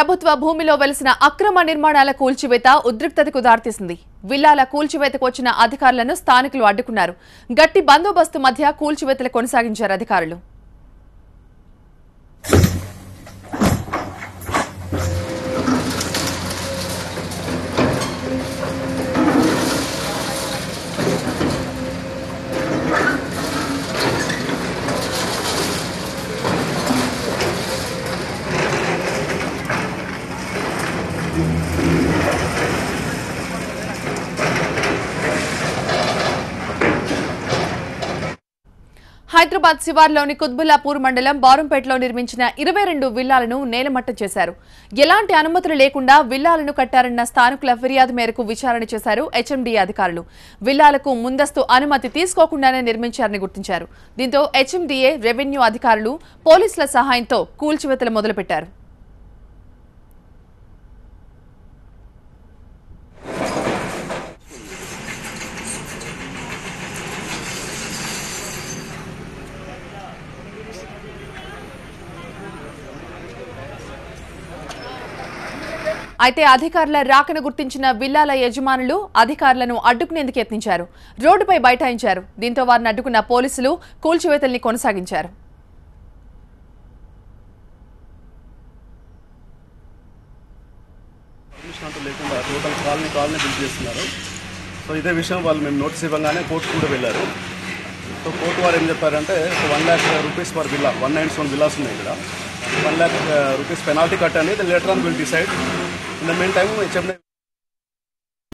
ప్రభుత్వ భూమిలో వెలిసిన అక్రమ నిర్మాణాల కూల్చివేత ఉద్రిక్తతకు దారితీసింది. విల్లాల కూల్చివేతకు వచ్చిన అధికారులను స్థానికులు అడ్డుకున్నారు. గట్టి బందోబస్తు మధ్య కూల్చివేతలు కొనసాగించారు అధికారులు. హైదరాబాద్ శివార్లోని కుత్బుల్లాపూర్ మండలం బారంపేటలో నిర్మించిన 22 విల్లాలను నేలమట్టం చేశారు. ఎలాంటి అనుమతులు లేకుండా విల్లాలను కట్టారన్న స్థానికుల ఫిర్యాదు మేరకు విచారణ చేశారు హెచ్ఎండీఏ అధికారులు. విల్లాలకు ముందస్తు అనుమతి తీసుకోకుండానే నిర్మించారని గుర్తించారు. దీంతో హెచ్ఎండీఏ, రెవెన్యూ అధికారులు, పోలీసుల సహాయంతో కూల్చివేతలు మొదలుపెట్టారు. అయితే అధికారుల రాకను గుర్తించిన విల్లాల యజమానులు అధికారులను అడ్డుకునేందుకు యత్నించారు. రోడ్డుపై బైఠాయించారు. దీంతో వారిని అడ్డుకున్న పోలీసులు కూల్చివేతల్ని కొనసాగించారు. సో ఇదే విషయం వాళ్ళు మేము నోటీస్ ఇవ్వగానే కోర్టు కూడా వెళ్ళారు. సో కోర్టు వారు ఏం చెప్పారంటే 1 lakh rupees per villa, 197 villas ఉన్నాయి ఇక్కడ. 1 lakh rupees పెనాల్టీ కట్ అనేది later on will decide. In the meantime,